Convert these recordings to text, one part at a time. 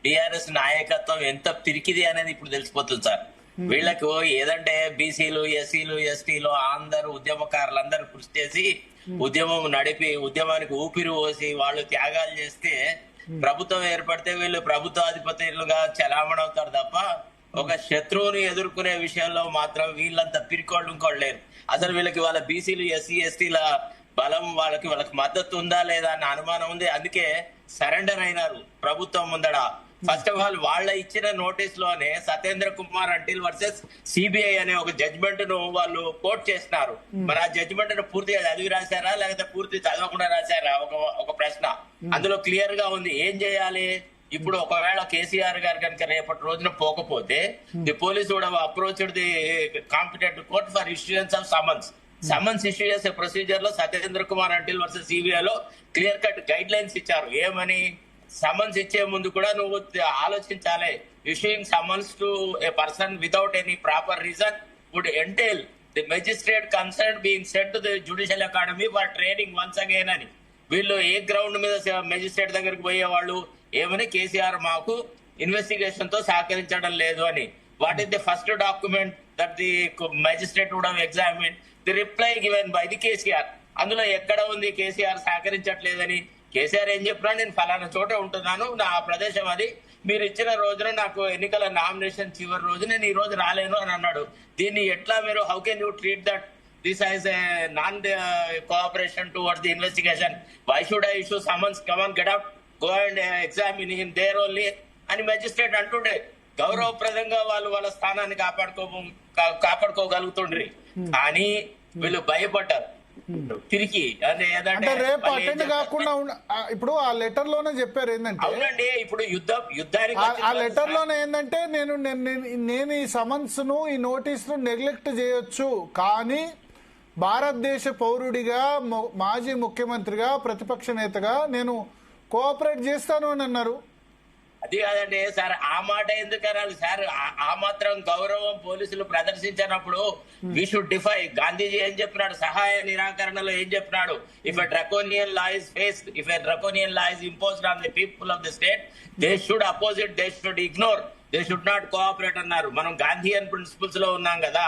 బిఆర్ఎస్ నాయకత్వం ఎంత పిరికిది అనేది ఇప్పుడు తెలిసిపోతుంది సార్. వీళ్ళకు ఏదంటే బీసీలు, ఎస్సీలు, ఎస్టీలు అందరూ ఉద్యమకారులందరూ కృషి చేసి ఉద్యమం నడిపి ఉద్యమానికి ఊపిరి పోసి వాళ్ళు త్యాగాలు చేస్తే ప్రభుత్వం ఏర్పడితే వీళ్ళు ప్రభుత్వాధిపతులుగా చలామణవుతారు తప్ప ఒక శత్రువుని ఎదుర్కొనే విషయంలో మాత్రం వీళ్ళంతా పిరికోళ్ళు ఇంకోళ్ళు లేరు. అసలు వీళ్ళకి వాళ్ళ బీసీలు, ఎస్సీ, ఎస్టీల బలం వాళ్ళకి మద్దతు ఉందా లేదా అన్న అనుమానం ఉంది. అందుకే సరెండర్ అయినారు ప్రభుత్వం ముందడ. ఫస్ట్ ఆఫ్ ఆల్ వాళ్ళ ఇచ్చిన నోటీస్ లోనే సత్యేంద్ర కుమార్ అంటిల్ వర్సెస్ సిబిఐ అనే ఒక జడ్జిమెంట్ ను వాళ్ళు కోర్ట్ చేసినారు. మరి ఆ జడ్జిమెంట్ ను పూర్తిగా చదివి రాశారా లేకపోతే పూర్తి చదవకుండా రాశారా ఒక ప్రశ్న అందులో క్లియర్ గా ఉంది. ఏం చేయాలి ఇప్పుడు? ఒకవేళ కేసీఆర్ గారు కనుక రేపటి రోజున పోకపోతే the police would have approached the competent court for issuance of summons issue చేసే ప్రొసీజర్ లో సత్యేంద్ర కుమార్ అంటిల్ వర్సెస్ సిబిఐ లో క్లియర్ కట్ గైడ్ లైన్స్ ఇచ్చారు. ఏమని? సమన్స్ ఇచ్చే ముందు కూడా నువ్వు ఆలోచించాలి. Issuing summons to a person without any proper reason would entail the magistrate concerned being sent to the judicial academy for training once again అని. వీళ్ళు ఏ గ్రౌండ్ మీద మెజిస్ట్రేట్ దగ్గరికి పోయేవాళ్ళు? ఏమని? కేసీఆర్ మాకు ఇన్వెస్టిగేషన్ తో సహకరించడం లేదు అని. What is the first document that the magistrate would have examined? The reply given by the KCR. అందులో ఎక్కడ ఉంది కేసీఆర్ సహకరించట్లేదని? కేసీఆర్ ఏం చెప్పినా నేను ఫలానా చోట ఉంటున్నాను, నా ప్రదేశం అది, మీరు ఇచ్చిన రోజున నాకు ఎన్నికల నామినేషన్ చివరి రోజు నేను ఈ రోజు రాలేను అని అన్నాడు. దీన్ని ఎట్లా మీరు how can you treat that this as a non cooperation towards the investigation? Why should I issue summons? Come on, get out, go and examine him there only అని మెజిస్ట్రేట్ అంటుండే. గౌరవప్రదంగా వాళ్ళు వాళ్ళ స్థానాన్ని కాపాడుకోగలుగుతుండ్రి. కానీ వీళ్ళు భయపడ్డారు తిరిగి. అంటే రేపు అటెండ్ కాకుండా ఇప్పుడు ఆ లెటర్ లోనే చెప్పారు ఏంటంటే, అవునండి, ఇప్పుడు యుద్ధానికి ఆ లెటర్ లోనే ఏంటంటే నేను ఈ సమన్స్ ను ఈ నోటీస్ ను నెగ్లెక్ట్ చేయొచ్చు, కానీ భారతదేశ పౌరుడిగా, మాజీ ముఖ్యమంత్రిగా, ప్రతిపక్ష నేతగా నేను కోఆపరేట్ చేస్తాను అని అన్నారు. అది కాదండి సార్, ఆ మాట ఎందుకు అనాలి సార్? ఆ మాత్రం గౌరవం పోలీసులు ప్రదర్శించినప్పుడు వీ షుడ్ డిఫై. గాంధీజీ ఏం చెప్పినాడు? సహాయ నిరాకరణలో ఏం చెప్పినాడు? If a draconian law is faced, if a draconian law is imposed on the people of the state, they should oppose it, they should ignore, they should not cooperate అన్నారు. మనం Gandhian principles లో ఉన్నాం కదా.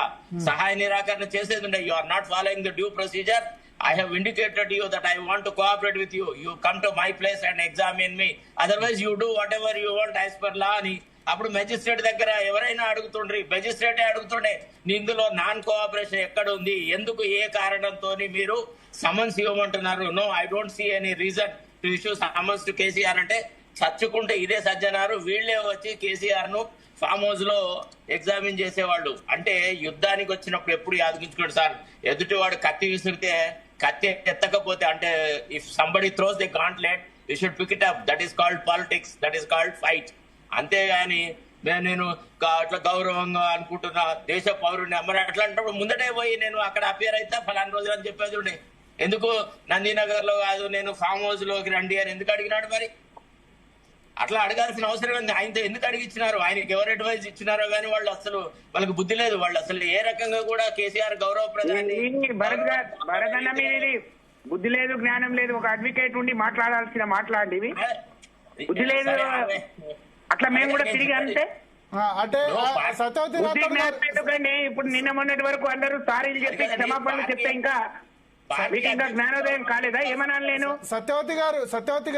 సహాయ నిరాకరణ చేసేది ఉండే. You are not following the due procedure. I have indicated you that I want to cooperate with you. You come to my place and examine me. Otherwise, you do whatever you want as per law అని. అప్పుడు magistrate దగ్గర ఎవరైనా అడుగుతుండ్రి, మెజిస్ట్రేటే అడుగుతుండే ఇందులో non cooperation ఎక్కడ ఉంది, ఎందుకు, ఏ కారణంతో మీరు సమన్స్ ఇవ్వమంటున్నారు? No, I don't see any reason to issue summons to KCR అంటే చచ్చుకుంటే ఇదే సజ్జనారు వీళ్లే వచ్చి కేసీఆర్ ను ఫామ్ హౌస్ లో ఎగ్జామిన్ చేసేవాళ్ళు. అంటే యుద్ధానికి వచ్చినప్పుడు ఎప్పుడు యాదగించుకోండి సార్, ఎదుటివాడు కత్తి విసిరితే కత్తి ఎత్తకపోతే, అంటే if somebody throws the gauntlet you should pick it up. That is called politics, that is called fight. అంతేగాని నేను అట్లా గౌరవంగా అనుకుంటున్నా దేశ పౌరుని, మరి అట్లాంటప్పుడు ముందటే పోయి నేను అక్కడ అపియర్ అయితే ఫలానా రోజులు అని చెప్పేది ఉండే. ఎందుకు నందీనగర్ లో కాదు, నేను ఫామ్ హౌస్ లోకి రండి అని ఎందుకు అడిగినాడు? మరి అట్లా అడగాల్సిన అవసరం ఉంది. ఆయనతో ఎందుకు అడిగిచ్చినారు? ఆయనకి ఎవరు అడ్వైజ్ ఇచ్చినారో కానీ వాళ్ళు అసలు వాళ్ళకి బుద్ధి లేదు. వాళ్ళు అసలు ఏ రకంగా కూడా కేసీఆర్ గౌరవ ప్రధాని బుద్ధి లేదు, జ్ఞానం లేదు. ఒక అడ్వకేట్ ఉండి మాట్లాడాల్సిన మాట్లాడేవి బుద్ధి లేదు. అట్లా మేము కూడా తిరిగి అంటే అంటే ఇప్పుడు నిన్న మొన్నటి వరకు అందరూ సారీలు చెప్పి క్షమాపణలు చెప్తే ఇంకా జ్ఞానోదయం కాలేదా? ఏమన్నా నేను సత్యవతి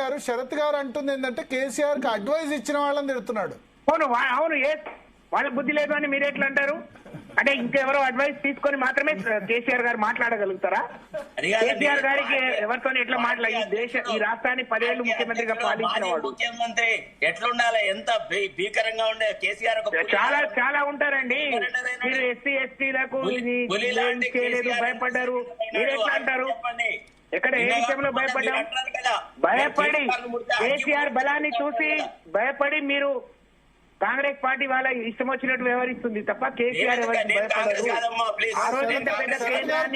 గారు శరత్ గారు అంటుంది ఏంటంటే కేసీఆర్ కి అడ్వైజ్ ఇచ్చిన వాళ్ళని తిడుతున్నాడు. అవును, వాళ్ళకి బుద్ధి లేదు అని మీరు ఎట్లా అంటారు? అంటే ఇంకెవరో అడ్వైస్ తీసుకొని మాత్రమే కేసీఆర్ గారు మాట్లాడగలుగుతారా? కేసీఆర్ గారికి ఎవరితో ఎట్లా మాట్లాడి ఈ రాష్ట్రాన్ని 10 ఏళ్లు ముఖ్యమంత్రిగా పాలించిన వాడు. ముఖ్యమంత్రి ఎట్లుండాలి? ఎంత భీకరంగా ఉండే కేసీఆర్ చాలా చాలా ఉంటారండి. మీరు ఎస్సీ ఎస్టీలకు చేయలేదు, భయపడ్డారు. మీరు ఎట్లా అంటారు? ఎక్కడ ఏ విషయంలో భయపడ్డాం? భయపడి కేసీఆర్ బలాన్ని చూసి భయపడి మీరు కాంగ్రెస్ పార్టీ వాళ్ళ ఇష్టం వచ్చినట్టు వ్యవహరిస్తుంది తప్ప కేసీఆర్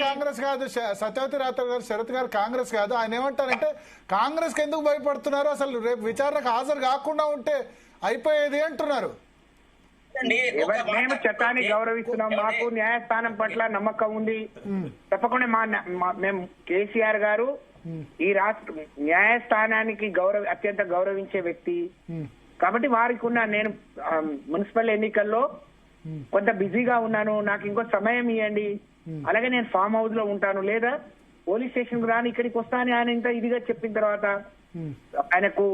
కాంగ్రెస్ కాదు. సత్యవతి రాథోడ్ గారు, శరత్ గారు కాంగ్రెస్ కాదు. ఆయన ఏమంటారంటే కాంగ్రెస్ కి ఎందుకు భయపడుతున్నారు? అసలు రేపు విచారణకు హాజరు కాకుండా ఉంటే అయిపోయేది అంటున్నారు. మేము చట్టాన్ని గౌరవిస్తున్నాం, మాకు న్యాయస్థానం పట్ల నమ్మకం ఉంది. తప్పకుండా మేము కేసీఆర్ గారు ఈ రాష్ట్ర న్యాయస్థానానికి అత్యంత గౌరవించే వ్యక్తి. కాబట్టి వారికి ఉన్న నేను మున్సిపల్ ఎన్నికల్లో కొంత బిజీగా ఉన్నాను, నాకు ఇంకో సమయం ఇవ్వండి, అలాగే నేను ఫామ్ హౌస్ లో ఉంటాను, లేదా పోలీస్ స్టేషన్ రాని ఇక్కడికి వస్తా అని ఆయన ఇంత ఇదిగా చెప్పిన తర్వాత ఆయనకు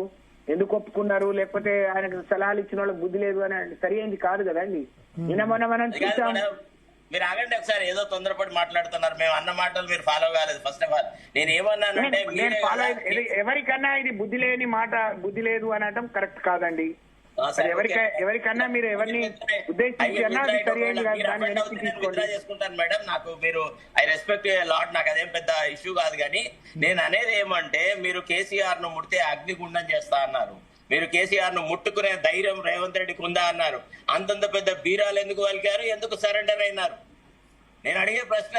ఎందుకు ఒప్పుకున్నారు, లేకపోతే ఆయనకు సలహాలు ఇచ్చిన వాళ్ళకి బుద్ధి లేదు అని సరి అయింది కాదు కదండి. నిన్న మొన్న మనం చూసాం. మీరు ఆగండి ఒకసారి, ఏదో తొందరపడి మాట్లాడుతున్నారు. మేము అన్న మాటలు మీరు ఫాలో కాలేదు. ఫస్ట్ ఆఫ్ ఆల్ నేను ఏమన్నానంటే ఎవరికన్నా ఇది బుద్ధి లేని మాట, బుద్ధి లేదు అనడం కరెక్ట్ కాదండి. ఎవరికన్నా మీరు ఎవరిని ఉద్దేశించి అన్నా అది సరి అయింది కాదు, దాన్ని వెనక్కి తీసుకోండి. చేసుకుంటాను మేడం, నాకు మీరు ఐ రెస్పెక్ట్ లాట్, నాకు అదేం పెద్ద ఇష్యూ కాదు. కానీ నేను అనేది ఏమంటే మీరు కేసీఆర్ ను ముడితే అగ్నిగుండం చేస్తా అన్నారు. మీరు కేసీఆర్ ను ముట్టుకునే ధైర్యం రేవంత్ రెడ్డికి ఉందా అన్నారు. అంతంత పెద్ద బీరాలు ఎందుకు వలికారు, ఎందుకు సరెండర్ అయినారు? నేను అడిగే ప్రశ్న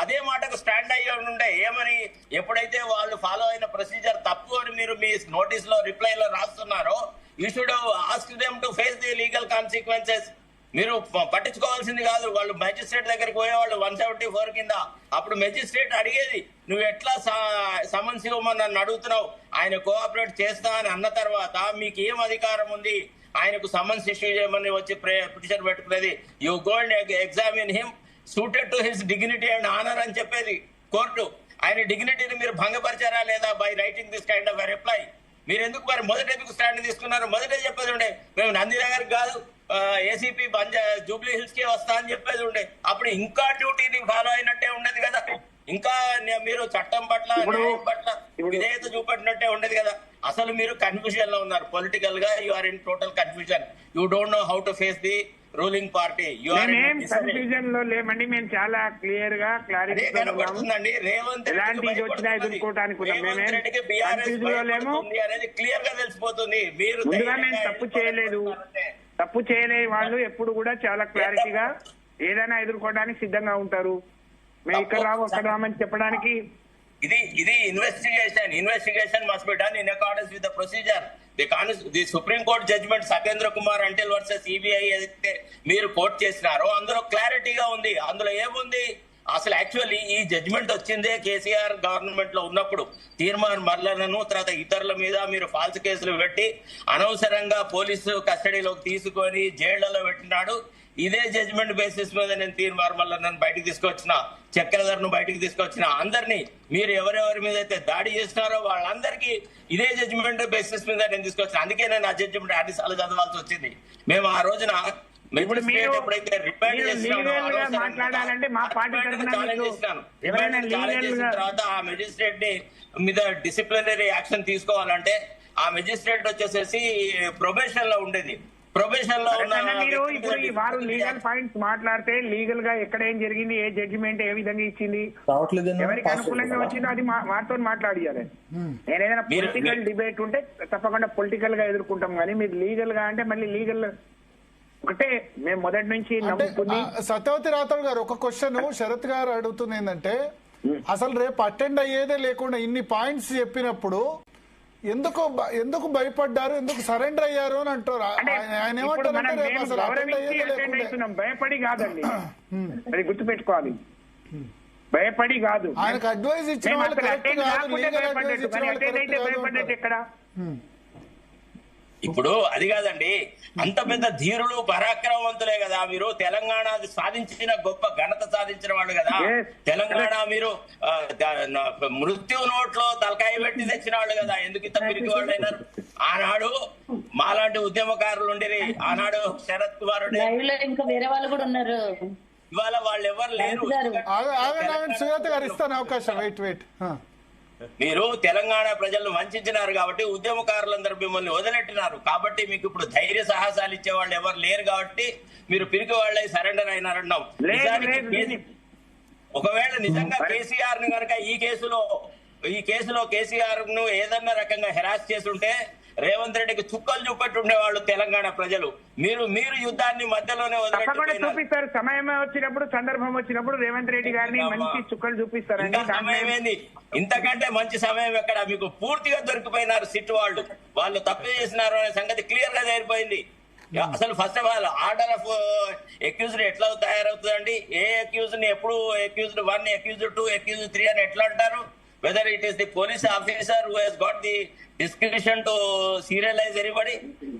అదే మాటకు స్టాండ్ అయ్యి ఉండే. ఏమని ఎప్పుడైతే వాళ్ళు ఫాలో అయిన ప్రొసీజర్ తప్పు అని మీరు మీ నోటీస్ లో రిప్లై లో రాస్తున్నారో, you should ask them to face the legal consequences. మీరు పట్టించుకోవాల్సింది కాదు. వాళ్ళు మెజిస్ట్రేట్ దగ్గరికి పోయేవాళ్ళు 174 కింద. అప్పుడు మెజిస్ట్రేట్ అడిగేది నువ్వు ఎట్లా సమన్స్ ఇవ్వమని నన్ను అడుగుతున్నావు, ఆయన కోఆపరేట్ చేస్తా అని అన్న తర్వాత మీకు ఏం అధికారం ఉంది ఆయనకు సమన్స్ ఇష్యూ చేయమని వచ్చి పిటిషన్ పెట్టుకునేది? You go and examine him suited to his dignity and honour అని చెప్పేది కోర్టు. ఆయన డిగ్నిటీని మీరు భంగపరిచారా లేదా by writing this kind of reply? మీరు ఎందుకు మరి మొదట ఎందుకు స్టాండ్ తీసుకున్నారు? మొదటే చెప్పేది ఉండే మేము నందినగర్ కాదు ఏసీపీ జూబ్లీ హిల్స్ కి వస్తా అని చెప్పేది ఉండే. అప్పుడు ఇంకా డ్యూటీని ఫాలో అయినట్టే ఉండేది కదా, ఇంకా మీరు చట్టం పట్ల న్యాయం పట్ల విధేయత చూపెట్టినట్టే ఉండేది కదా. అసలు మీరు కన్ఫ్యూజన్ లో ఉన్నారు. పొలిటికల్ గా you are in total confusion. You don't know how to face the ruling party. Confusion లో లేమండి, మేము చాలా క్లియర్ గా క్లారిటీ కనబడుతుందండి. రేవంత్ అనేది క్లియర్ గా తెలిసిపోతుంది. మీరు మేము తప్పు చేయలేని వాళ్ళు ఎప్పుడు కూడా చాలా క్లారిటీగా ఏదైనా ఎదుర్కోవడానికి సిద్ధంగా ఉంటారు. మేము ఇక్కడ రాము అక్కడ రామని చెప్పడానికి ఇది investigation must be done in accordance with the procedure. The supreme court judgement Satyendra Kumar Antil versus CBI ఏదైతే మీరు కోర్ట్ చేసినారో అందులో క్లారిటీగా ఉంది. అందులో ఏముంది అసలు? యాక్చువల్లీ ఈ జడ్జిమెంట్ వచ్చిందే కేసీఆర్ గవర్నమెంట్ లో ఉన్నప్పుడు. తీర్మాన్ మర్లను తర్వాత ఇతరుల మీద మీరు ఫాల్స్ కేసులు పెట్టి అనవసరంగా పోలీసు కస్టడీలోకి తీసుకొని జైళ్లలో పెట్టినాడు. ఇదే జడ్జిమెంట్ బేసిస్ మీద నేను తీర్మార్ మల్లన్నను బయటకు తీసుకొచ్చిన, చక్రధర్ను బయటకు తీసుకొచ్చిన, అందరినీ మీరు ఎవరెవరి మీద అయితే దాడి చేస్తున్నారో వాళ్ళందరికీ ఇదే జడ్జిమెంట్ బేసిస్ మీద నేను తీసుకొచ్చిన. అందుకే నేను ఆ జడ్జిమెంట్ అన్నిసార్లు చదవాల్సి వచ్చింది. మేము ఆ రోజున మాట్లాడాలంటే మా పార్టీ తర్వాత ఆ మెజిస్ట్రేట్ ని మీద డిసిప్లినరీ యాక్షన్ తీసుకోవాలంటే ఆ మెజిస్ట్రేట్ వచ్చేసేసి ప్రొబేషన్ లో ఉండేది. ప్రొబేషన్ లో మీరు ఇప్పుడు వారు లీగల్ పాయింట్స్ మాట్లాడితే లీగల్ గా ఎక్కడ ఏం జరిగింది, ఏ జడ్జిమెంట్ ఏ విధంగా ఇచ్చింది, ఎవరికి అనుకూలంగా వచ్చిందో అది వారితో మాట్లాడియాలి. నేను ఏదైనా పొలిటికల్ డిబేట్ ఉంటే తప్పకుండా పొలిటికల్ గా ఎదుర్కొంటాం, కానీ మీరు లీగల్ గా అంటే మళ్ళీ లీగల్ ఒకటే మేము మొదటి నుంచి నమ్ముకుంది. సత్యవతి రాథోడ్ గారు ఒక క్వశ్చన్ శరత్ గారు అడుగుతుంది ఏంటంటే, అసలు రేపు అటెండ్ అయ్యేదే లేకుండా ఇన్ని పాయింట్స్ చెప్పినప్పుడు ఎందుకు భయపడ్డారు, ఎందుకు సరెండర్ అయ్యారు అని అంటారు. ఆయన ఏమంటారు? భయపడి కాదండి, అది గుర్తుపెట్టుకోవాలి. భయపడి కాదు, ఆయనకు అడ్వైజ్ ఇచ్చిన భయపడ్డట్టు ఎక్కడ? ఇప్పుడు అది కాదండి, అంత పెద్ద ధీరులు పరాక్రమవంతులే కదా మీరు. తెలంగాణ సాధించిన గొప్ప ఘనత సాధించిన వాళ్ళు కదా. తెలంగాణ మీరు మృత్యు నోట్లో తలకాయ పెట్టి తెచ్చిన వాళ్ళు కదా. ఎందుకు ఇంత పిరికి వాళ్ళు అయినారు? ఆనాడు మాలాంటి ఉద్యమకారులు ఉండేది, ఆనాడు శరత్ కుమార్ ఇంకా వేరే వాళ్ళు కూడా ఉన్నారు. ఇవాళ వాళ్ళు ఎవరు లేరు. సుజాత గారు ఇస్తాను అవకాశం. వెయిట్ మీరు తెలంగాణ ప్రజలను వంచినారు కాబట్టి ఉద్యమకారులందరూ మిమ్మల్ని వదిలెట్టినారు కాబట్టి మీకు ఇప్పుడు ధైర్య సాహసాలు ఇచ్చే వాళ్ళు ఎవరు లేరు కాబట్టి మీరు పిరికి వాళ్ళై సరెండర్ అయినారన్నాం. ఒకవేళ నిజంగా కేసీఆర్ ని కనుక ఈ కేసులో కేసీఆర్ ను ఏదన్నా రకంగా హెరాస్ చేస్తుంటే రేవంత్ రెడ్డికి చుక్కలు చూపెట్టుండేవాళ్ళు తెలంగాణ ప్రజలు. మీరు యుద్ధాన్ని మధ్యలోనే చూపిస్తారు. సమయం వచ్చినప్పుడు, సందర్భం వచ్చినప్పుడు రేవంత్ రెడ్డి గారిని మంచి చుక్కలు చూపిస్తారండి. సమయం ఏంది? ఇంతకంటే మంచి సమయం ఎక్కడ? మీకు పూర్తిగా దొరికిపోయినారు సిట్ వాళ్ళు తప్పు చేసినారు అనే సంగతి క్లియర్ గా జరిగిపోయింది. అసలు first of all order of accused ఎట్లా తయారవుతుందండి? ఏ అక్యూజ్ ని ఎప్పుడు అక్యూజ్డ్ 1, అక్యూజ్డ్ 2, అక్యూజ్డ్ 3 అని ఎట్లా అంటారు? whether it is the police officer who has got the discretion to serialize anybody,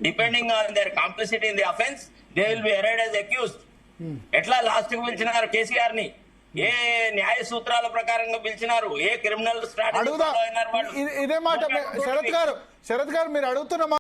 depending on their complicity in the offense, they will be arraigned as accused. ఎట్లా last కు పిలిచినారు కేసీఆర్ ని? ఏ న్యాయ సూత్రాల ప్రకారంగా పిలిచినారు? ఏ criminal strategy అడుగుదా follow అయినారు వాళ్ళు? ఇదే మాట శరత్ గారు మీరు అడుగుతున్న